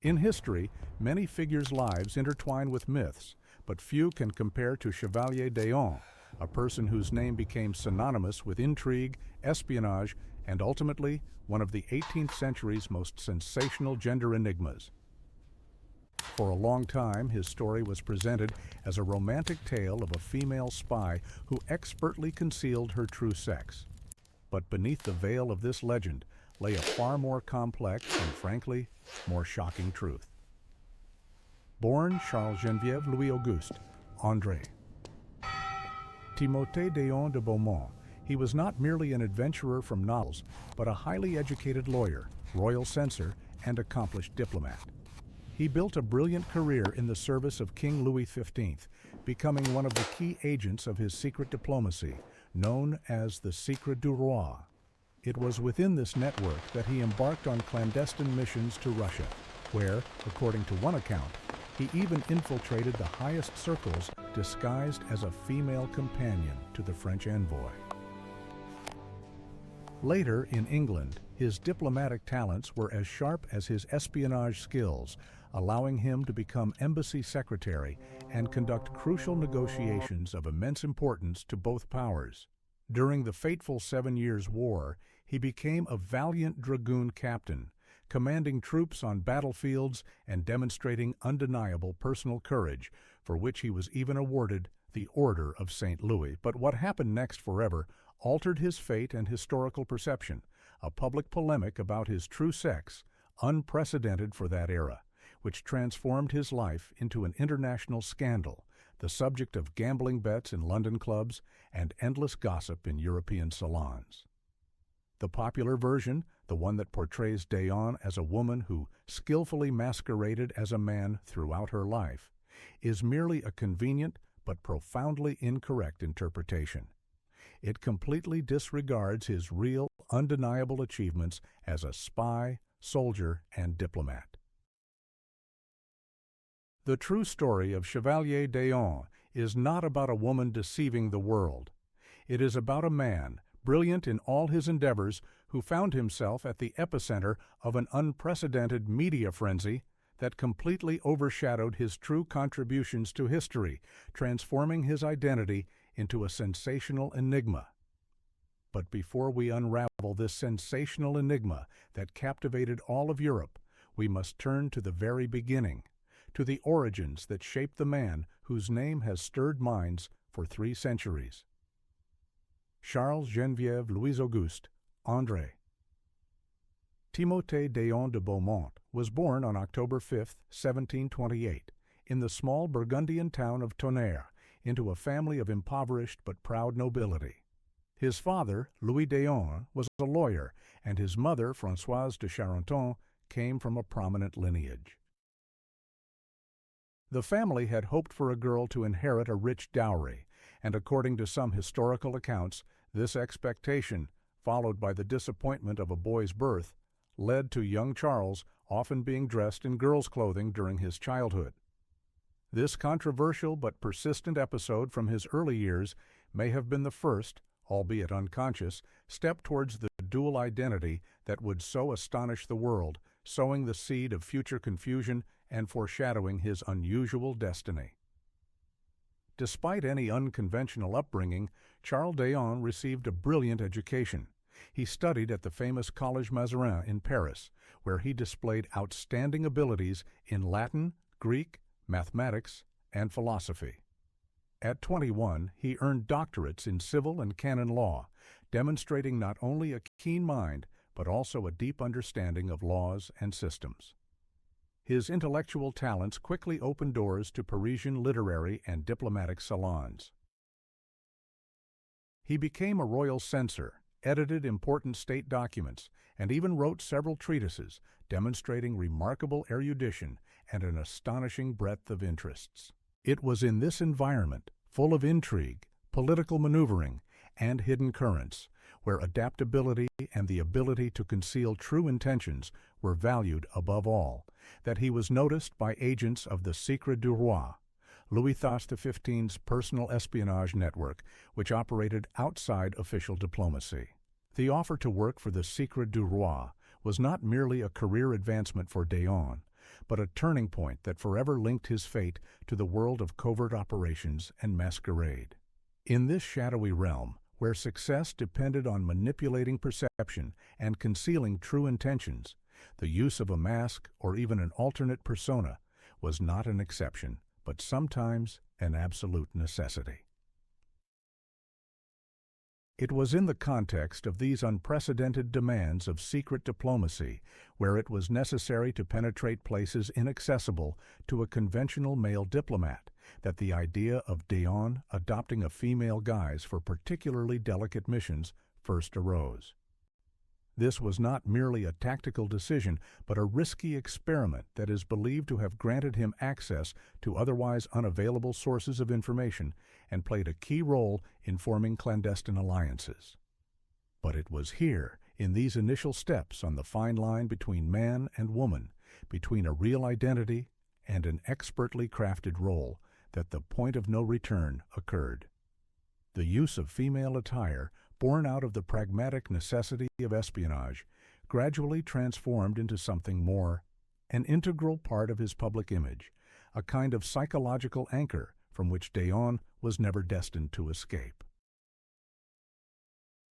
In history, many figures' lives intertwine with myths, but few can compare to Chevalier d'Eon, a person whose name became synonymous with intrigue, espionage, and ultimately one of the 18th century's most sensational gender enigmas. For a long time, his story was presented as a romantic tale of a female spy who expertly concealed her true sex. But beneath the veil of this legend lay a far more complex and, frankly, more shocking truth. Born Charles-Geneviève Louis-Auguste, André Timothée d'Eon de Beaumont, he was not merely an adventurer from novels, but a highly educated lawyer, royal censor, and accomplished diplomat. He built a brilliant career in the service of King Louis XV, becoming one of the key agents of his secret diplomacy, known as the Secret du Roi. It was within this network that he embarked on clandestine missions to Russia, where, according to one account, he even infiltrated the highest circles disguised as a female companion to the French envoy. Later, in England, his diplomatic talents were as sharp as his espionage skills, allowing him to become embassy secretary and conduct crucial negotiations of immense importance to both powers. During the fateful 7 Years' War, he became a valiant dragoon captain, commanding troops on battlefields and demonstrating undeniable personal courage, for which he was even awarded the Order of St. Louis. But what happened next forever altered his fate and historical perception, a public polemic about his true sex, unprecedented for that era, which transformed his life into an international scandal, the subject of gambling bets in London clubs and endless gossip in European salons. The popular version, the one that portrays d'Eon as a woman who skillfully masqueraded as a man throughout her life, is merely a convenient but profoundly incorrect interpretation. It completely disregards his real, undeniable achievements as a spy, soldier, and diplomat. The true story of Chevalier d'Eon is not about a woman deceiving the world. It is about a man, brilliant in all his endeavors, who found himself at the epicenter of an unprecedented media frenzy that completely overshadowed his true contributions to history, transforming his identity into a sensational enigma. But before we unravel this sensational enigma that captivated all of Europe, we must turn to the very beginning, to the origins that shaped the man whose name has stirred minds for 3 centuries. Charles-Geneviève Louis-Auguste, André. Timothée d'Eon de Beaumont was born on October 5, 1728, in the small Burgundian town of Tonnerre, into a family of impoverished but proud nobility. His father, Louis d'Eon, was a lawyer, and his mother, Françoise de Charenton, came from a prominent lineage. The family had hoped for a girl to inherit a rich dowry, and according to some historical accounts, this expectation, followed by the disappointment of a boy's birth, led to young Charles often being dressed in girls' clothing during his childhood. This controversial but persistent episode from his early years may have been the first, albeit unconscious, step towards the dual identity that would so astonish the world, sowing the seed of future confusion and foreshadowing his unusual destiny. Despite any unconventional upbringing, Charles d'Eon received a brilliant education. He studied at the famous Collège Mazarin in Paris, where he displayed outstanding abilities in Latin, Greek, mathematics, and philosophy. At 21, he earned doctorates in civil and canon law, demonstrating not only a keen mind, but also a deep understanding of laws and systems. His intellectual talents quickly opened doors to Parisian literary and diplomatic salons. He became a royal censor, edited important state documents, and even wrote several treatises, demonstrating remarkable erudition and an astonishing breadth of interests. It was in this environment, full of intrigue, political maneuvering, and hidden currents, where adaptability and the ability to conceal true intentions were valued above all, that he was noticed by agents of the Secret du Roi, Louis XV's personal espionage network, which operated outside official diplomacy. The offer to work for the Secret du Roi was not merely a career advancement for d'Eon, but a turning point that forever linked his fate to the world of covert operations and masquerade. In this shadowy realm, where success depended on manipulating perception and concealing true intentions, the use of a mask or even an alternate persona was not an exception, but sometimes an absolute necessity. It was in the context of these unprecedented demands of secret diplomacy, where it was necessary to penetrate places inaccessible to a conventional male diplomat, that the idea of D'Eon adopting a female guise for particularly delicate missions first arose. This was not merely a tactical decision, but a risky experiment that is believed to have granted him access to otherwise unavailable sources of information and played a key role in forming clandestine alliances. But it was here, in these initial steps on the fine line between man and woman, between a real identity and an expertly crafted role, that the point of no return occurred. The use of female attire, born out of the pragmatic necessity of espionage, gradually transformed into something more, an integral part of his public image, a kind of psychological anchor from which D'Eon was never destined to escape.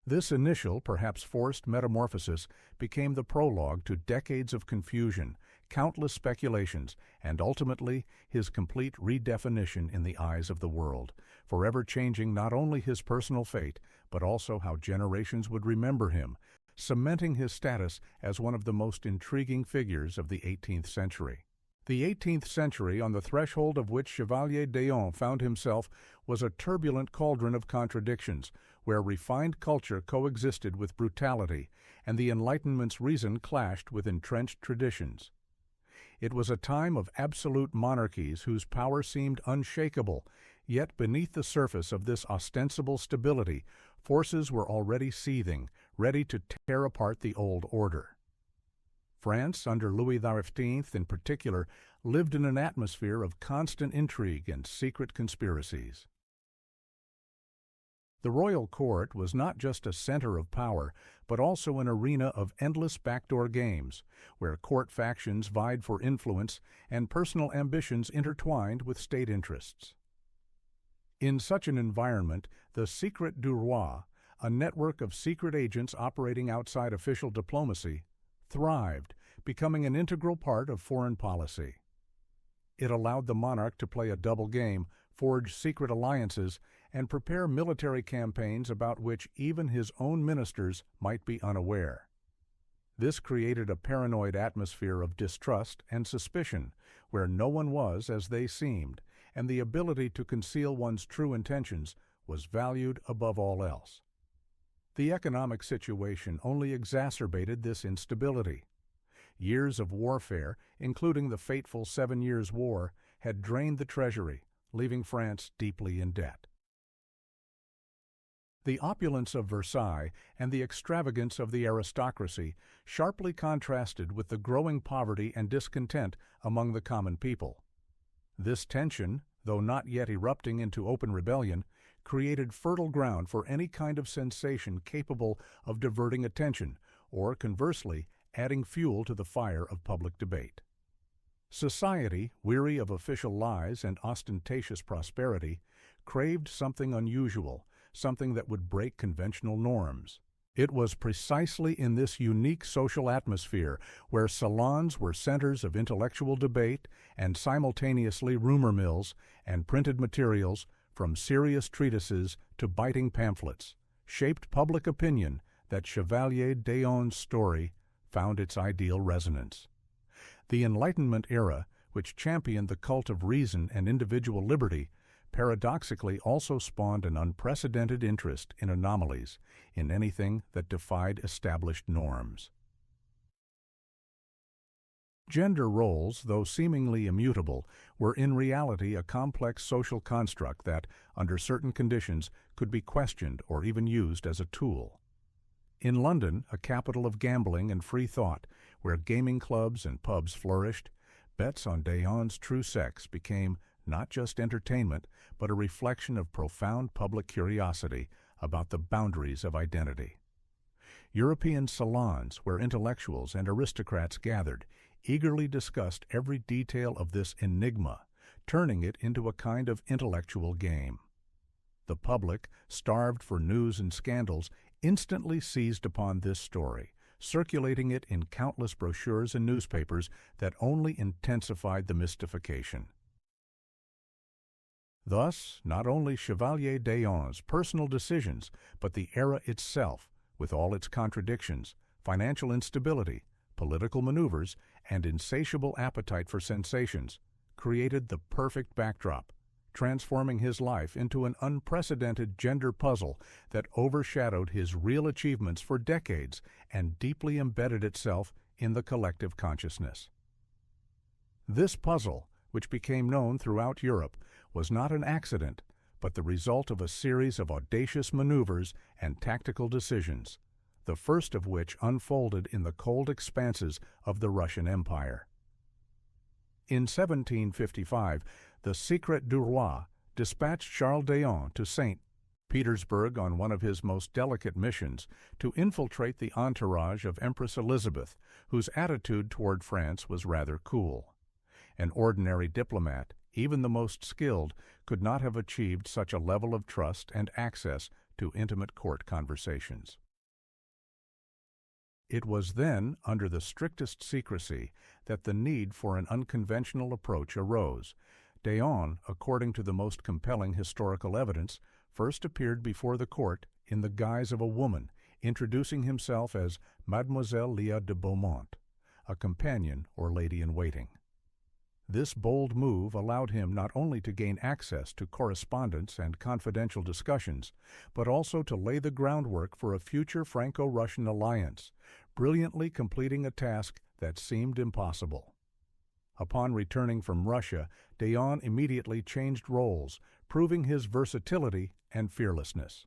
This initial, perhaps forced metamorphosis became the prologue to decades of confusion, countless speculations, and ultimately his complete redefinition in the eyes of the world, forever changing not only his personal fate, but also how generations would remember him, cementing his status as one of the most intriguing figures of the 18th century. The 18th century, on the threshold of which Chevalier D'Eon found himself, was a turbulent cauldron of contradictions, where refined culture coexisted with brutality, and the Enlightenment's reason clashed with entrenched traditions. It was a time of absolute monarchies whose power seemed unshakable, yet beneath the surface of this ostensible stability, forces were already seething, ready to tear apart the old order. France, under Louis XV in particular, lived in an atmosphere of constant intrigue and secret conspiracies. The royal court was not just a center of power, but also an arena of endless backdoor games, where court factions vied for influence and personal ambitions intertwined with state interests. In such an environment, the Secret du Roi, a network of secret agents operating outside official diplomacy, thrived, becoming an integral part of foreign policy. It allowed the monarch to play a double game, forge secret alliances, and prepare military campaigns about which even his own ministers might be unaware. This created a paranoid atmosphere of distrust and suspicion, where no one was as they seemed, and the ability to conceal one's true intentions was valued above all else. The economic situation only exacerbated this instability. Years of warfare, including the fateful 7 Years' War, had drained the treasury, leaving France deeply in debt. The opulence of Versailles and the extravagance of the aristocracy sharply contrasted with the growing poverty and discontent among the common people. This tension, though not yet erupting into open rebellion, created fertile ground for any kind of sensation capable of diverting attention, or, conversely, adding fuel to the fire of public debate. Society, weary of official lies and ostentatious prosperity, craved something unusual, something that would break conventional norms. It was precisely in this unique social atmosphere, where salons were centers of intellectual debate and simultaneously rumor mills and printed materials, from serious treatises to biting pamphlets, shaped public opinion, that Chevalier D'Eon's story found its ideal resonance. The Enlightenment era, which championed the cult of reason and individual liberty, paradoxically also spawned an unprecedented interest in anomalies, in anything that defied established norms. Gender roles, though seemingly immutable, were in reality a complex social construct that, under certain conditions, could be questioned or even used as a tool. In London, a capital of gambling and free thought, where gaming clubs and pubs flourished, bets on D'Eon's true sex became not just entertainment, but a reflection of profound public curiosity about the boundaries of identity. European salons, where intellectuals and aristocrats gathered, eagerly discussed every detail of this enigma, turning it into a kind of intellectual game. The public, starved for news and scandals, instantly seized upon this story, circulating it in countless brochures and newspapers that only intensified the mystification. Thus, not only Chevalier d'Eon's personal decisions, but the era itself, with all its contradictions, financial instability, political maneuvers, and insatiable appetite for sensations, created the perfect backdrop, transforming his life into an unprecedented gender puzzle that overshadowed his real achievements for decades and deeply embedded itself in the collective consciousness. This puzzle, which became known throughout Europe, was not an accident, but the result of a series of audacious maneuvers and tactical decisions, the first of which unfolded in the cold expanses of the Russian Empire. In 1755, the Secret du Roi dispatched Charles d'Eon to St. Petersburg on one of his most delicate missions to infiltrate the entourage of Empress Elizabeth, whose attitude toward France was rather cool. An ordinary diplomat, even the most skilled, could not have achieved such a level of trust and access to intimate court conversations. It was then, under the strictest secrecy, that the need for an unconventional approach arose. d'Eon, according to the most compelling historical evidence, first appeared before the court in the guise of a woman, introducing himself as Mademoiselle Leah de Beaumont, a companion or lady-in-waiting. This bold move allowed him not only to gain access to correspondence and confidential discussions, but also to lay the groundwork for a future Franco-Russian alliance, brilliantly completing a task that seemed impossible. Upon returning from Russia, d'Eon immediately changed roles, proving his versatility and fearlessness.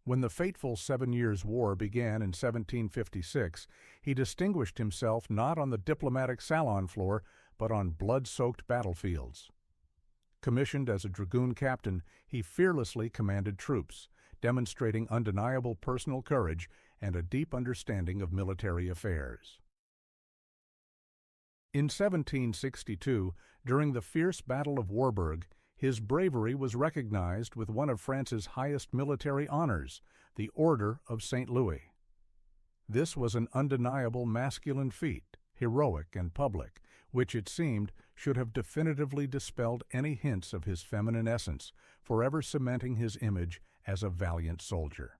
When the fateful 7 Years' War began in 1756, he distinguished himself not on the diplomatic salon floor, but on blood-soaked battlefields. Commissioned as a dragoon captain, he fearlessly commanded troops, demonstrating undeniable personal courage and a deep understanding of military affairs. In 1762, during the fierce Battle of Warburg, his bravery was recognized with one of France's highest military honors, the Order of St. Louis. This was an undeniable masculine feat, heroic and public, which it seemed should have definitively dispelled any hints of his feminine essence, forever cementing his image as a valiant soldier.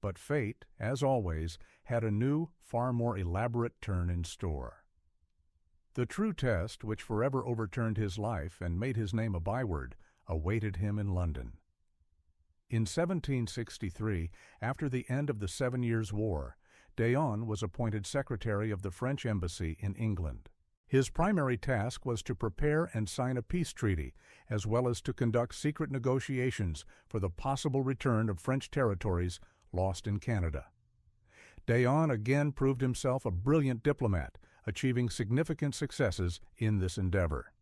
But fate, as always, had a new, far more elaborate turn in store. The true test, which forever overturned his life and made his name a byword, awaited him in London. In 1763, after the end of the 7 Years' War, d'Eon was appointed secretary of the French embassy in England. His primary task was to prepare and sign a peace treaty, as well as to conduct secret negotiations for the possible return of French territories lost in Canada. d'Eon again proved himself a brilliant diplomat, achieving significant successes in this endeavor.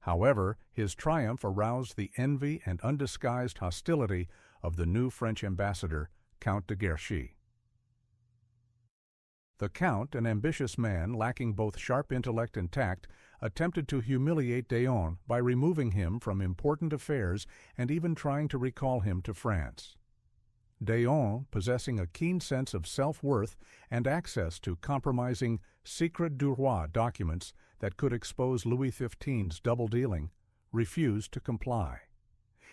However, his triumph aroused the envy and undisguised hostility of the new French ambassador, Count de Guerchy. The Count, an ambitious man lacking both sharp intellect and tact, attempted to humiliate d'Eon by removing him from important affairs and even trying to recall him to France. d'Eon, possessing a keen sense of self-worth and access to compromising Secret du Roi documents that could expose Louis XV's double-dealing, refused to comply.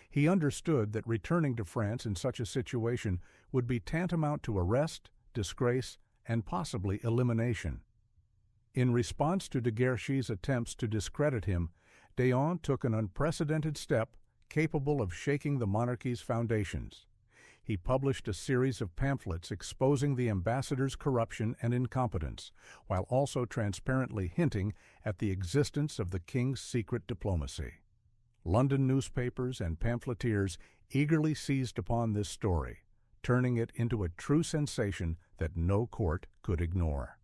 He understood that returning to France in such a situation would be tantamount to arrest, disgrace, and possibly elimination. In response to de Guerchy's attempts to discredit him, d'Eon took an unprecedented step capable of shaking the monarchy's foundations. He published a series of pamphlets exposing the ambassador's corruption and incompetence, while also transparently hinting at the existence of the king's secret diplomacy. London newspapers and pamphleteers eagerly seized upon this story, turning it into a true sensation that no court could ignore.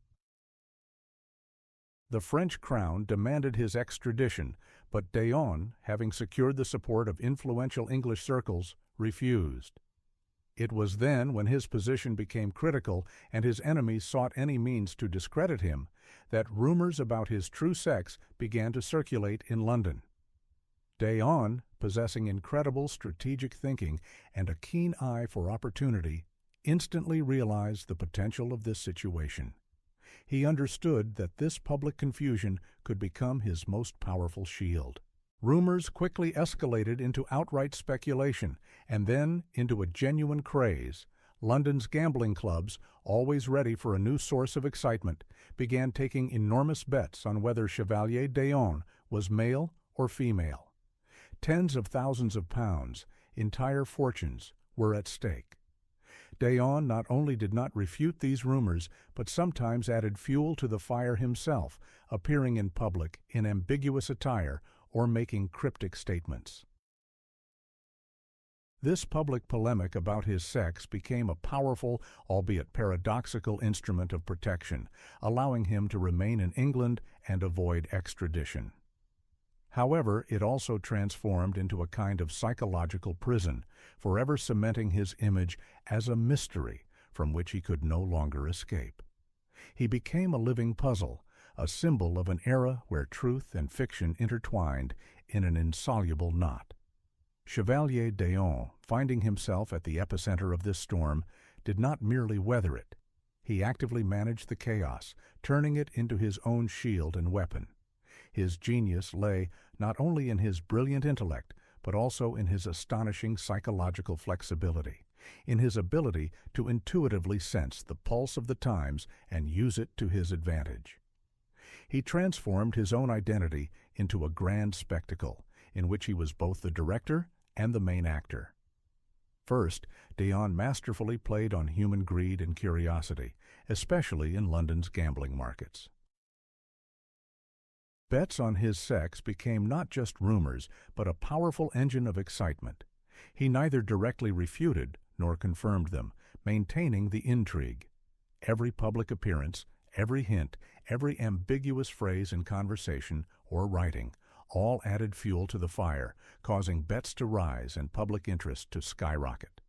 The French crown demanded his extradition, but d'Eon, having secured the support of influential English circles, refused. It was then, when his position became critical and his enemies sought any means to discredit him, that rumors about his true sex began to circulate in London. D'Eon, possessing incredible strategic thinking and a keen eye for opportunity, instantly realized the potential of this situation. He understood that this public confusion could become his most powerful shield. Rumors quickly escalated into outright speculation and then into a genuine craze. London's gambling clubs, always ready for a new source of excitement, began taking enormous bets on whether Chevalier d'Eon was male or female. Tens of thousands of pounds, entire fortunes, were at stake. D'Eon not only did not refute these rumors, but sometimes added fuel to the fire himself, appearing in public in ambiguous attire or making cryptic statements. This public polemic about his sex became a powerful, albeit paradoxical, instrument of protection, allowing him to remain in England and avoid extradition. However, it also transformed into a kind of psychological prison, forever cementing his image as a mystery from which he could no longer escape. He became a living puzzle, a symbol of an era where truth and fiction intertwined in an insoluble knot. Chevalier d'Eon, finding himself at the epicenter of this storm, did not merely weather it. He actively managed the chaos, turning it into his own shield and weapon. His genius lay not only in his brilliant intellect, but also in his astonishing psychological flexibility, in his ability to intuitively sense the pulse of the times and use it to his advantage. He transformed his own identity into a grand spectacle, in which he was both the director and the main actor. First, d'Eon masterfully played on human greed and curiosity, especially in London's gambling markets. Bets on his sex became not just rumors, but a powerful engine of excitement. He neither directly refuted nor confirmed them, maintaining the intrigue. Every public appearance, every hint, every ambiguous phrase in conversation or writing, all added fuel to the fire, causing bets to rise and public interest to skyrocket.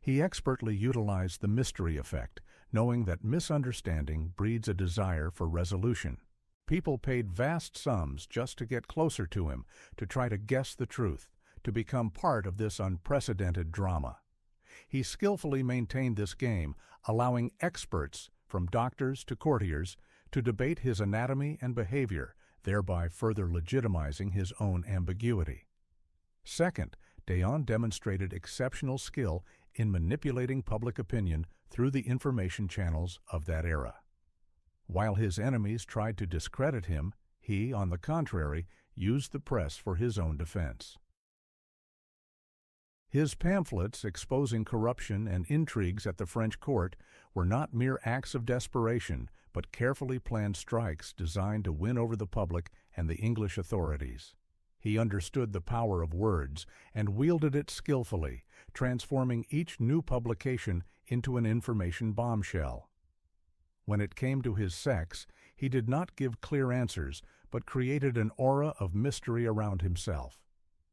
He expertly utilized the mystery effect, knowing that misunderstanding breeds a desire for resolution. People paid vast sums just to get closer to him, to try to guess the truth, to become part of this unprecedented drama. He skillfully maintained this game, allowing experts, from doctors to courtiers, to debate his anatomy and behavior, thereby further legitimizing his own ambiguity. Second, d'Eon demonstrated exceptional skill in manipulating public opinion through the information channels of that era. While his enemies tried to discredit him, he, on the contrary, used the press for his own defense. His pamphlets exposing corruption and intrigues at the French court were not mere acts of desperation, but carefully planned strikes designed to win over the public and the English authorities. He understood the power of words and wielded it skillfully, transforming each new publication into an information bombshell. When it came to his sex, he did not give clear answers, but created an aura of mystery around himself.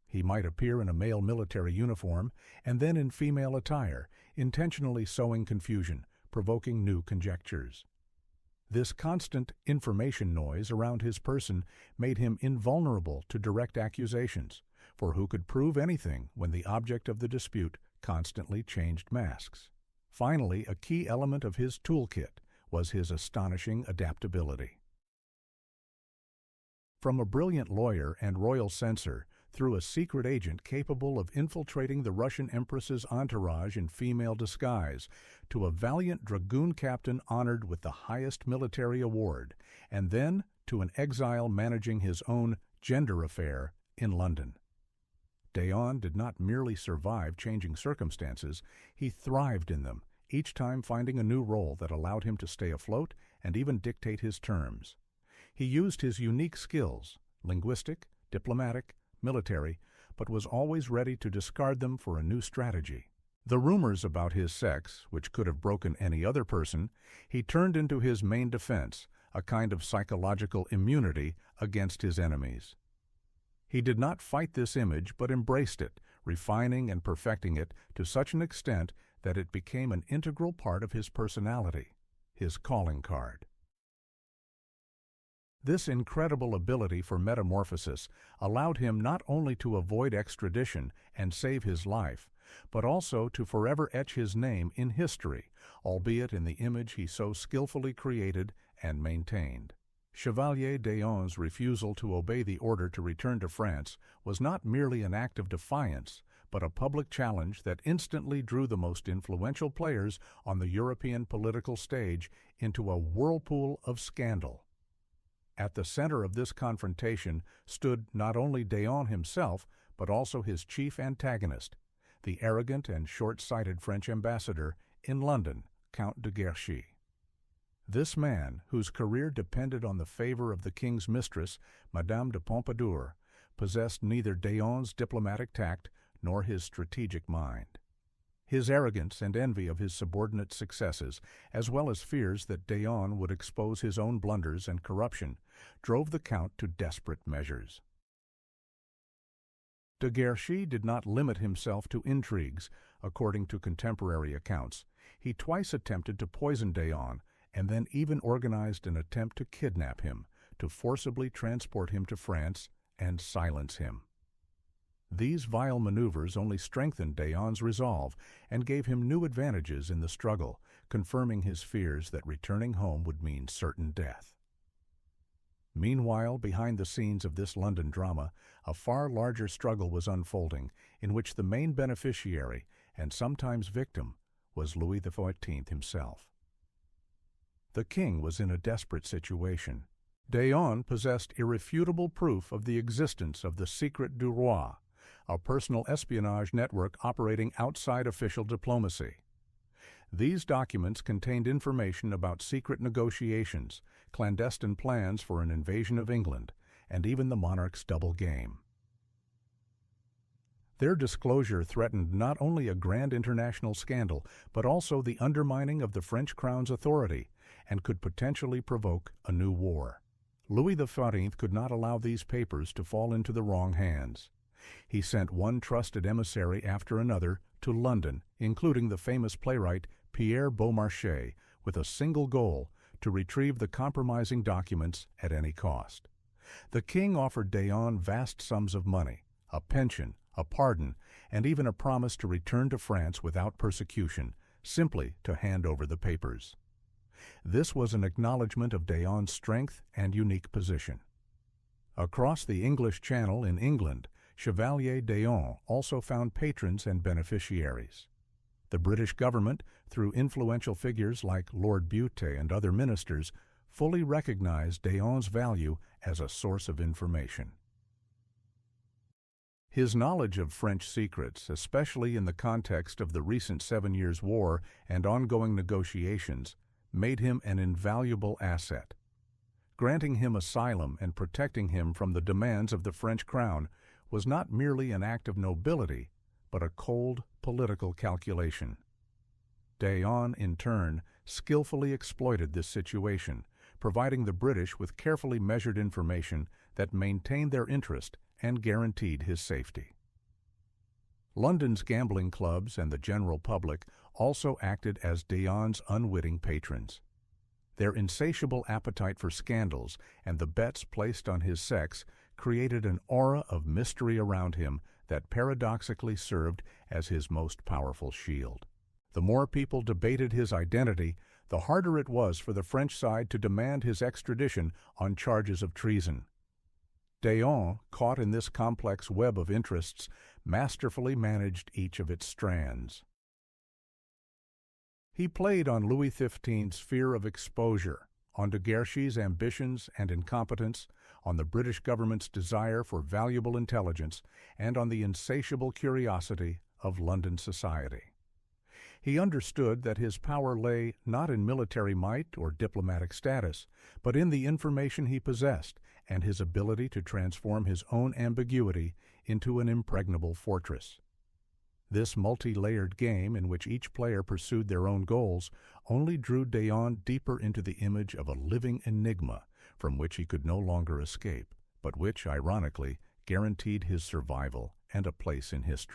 He might appear in a male military uniform and then in female attire, intentionally sowing confusion, provoking new conjectures. This constant information noise around his person made him invulnerable to direct accusations, for who could prove anything when the object of the dispute constantly changed masks? Finally, a key element of his toolkit was his astonishing adaptability. From a brilliant lawyer and royal censor, through a secret agent capable of infiltrating the Russian Empress's entourage in female disguise, to a valiant dragoon captain honored with the highest military award, and then to an exile managing his own gender affair in London. D'Eon did not merely survive changing circumstances, he thrived in them, each time finding a new role that allowed him to stay afloat and even dictate his terms. He used his unique skills, linguistic, diplomatic, military, but was always ready to discard them for a new strategy. The rumors about his sex, which could have broken any other person, he turned into his main defense, a kind of psychological immunity against his enemies. He did not fight this image, but embraced it, refining and perfecting it to such an extent that it became an integral part of his personality, his calling card. This incredible ability for metamorphosis allowed him not only to avoid extradition and save his life, but also to forever etch his name in history, albeit in the image he so skillfully created and maintained. Chevalier d'Eon's refusal to obey the order to return to France was not merely an act of defiance, but a public challenge that instantly drew the most influential players on the European political stage into a whirlpool of scandal. At the center of this confrontation stood not only d'Eon himself, but also his chief antagonist, the arrogant and short-sighted French ambassador in London, Count de Guerchy. This man, whose career depended on the favor of the king's mistress, Madame de Pompadour, possessed neither d'Eon's diplomatic tact nor his strategic mind. His arrogance and envy of his subordinate successes, as well as fears that d'Eon would expose his own blunders and corruption, drove the Count to desperate measures. De Guerchy did not limit himself to intrigues, according to contemporary accounts. He twice attempted to poison d'Eon, and then even organized an attempt to kidnap him, to forcibly transport him to France and silence him. These vile maneuvers only strengthened d'Eon's resolve and gave him new advantages in the struggle, confirming his fears that returning home would mean certain death. Meanwhile, behind the scenes of this London drama, a far larger struggle was unfolding, in which the main beneficiary, and sometimes victim, was Louis XIV himself. The king was in a desperate situation. d'Eon possessed irrefutable proof of the existence of the Secret du Roi, a personal espionage network operating outside official diplomacy. These documents contained information about secret negotiations, clandestine plans for an invasion of England, and even the monarch's double game. Their disclosure threatened not only a grand international scandal, but also the undermining of the French crown's authority, and could potentially provoke a new war. Louis XIV could not allow these papers to fall into the wrong hands. He sent one trusted emissary after another to London, including the famous playwright Pierre Beaumarchais, with a single goal: to retrieve the compromising documents at any cost. The king offered d'Eon vast sums of money, a pension, a pardon, and even a promise to return to France without persecution, simply to hand over the papers. This was an acknowledgment of d'Eon's strength and unique position. Across the English Channel in England, Chevalier d'Eon also found patrons and beneficiaries. The British government, through influential figures like Lord Beaumont and other ministers, fully recognized d'Eon's value as a source of information. His knowledge of French secrets, especially in the context of the recent 7 Years' War and ongoing negotiations, made him an invaluable asset. Granting him asylum and protecting him from the demands of the French crown was not merely an act of nobility, but a cold political calculation. d'Eon, in turn, skillfully exploited this situation, providing the British with carefully measured information that maintained their interest and guaranteed his safety. London's gambling clubs and the general public also acted as d'Eon's unwitting patrons. Their insatiable appetite for scandals and the bets placed on his sex created an aura of mystery around him that paradoxically served as his most powerful shield. The more people debated his identity, the harder it was for the French side to demand his extradition on charges of treason. d'Eon, caught in this complex web of interests, masterfully managed each of its strands. He played on Louis XV's fear of exposure, on de Guerchy's ambitions and incompetence, on the British government's desire for valuable intelligence, and on the insatiable curiosity of London society. He understood that his power lay not in military might or diplomatic status, but in the information he possessed and his ability to transform his own ambiguity into an impregnable fortress. This multi-layered game, in which each player pursued their own goals, only drew d'Eon deeper into the image of a living enigma from which he could no longer escape, but which, ironically, guaranteed his survival and a place in history.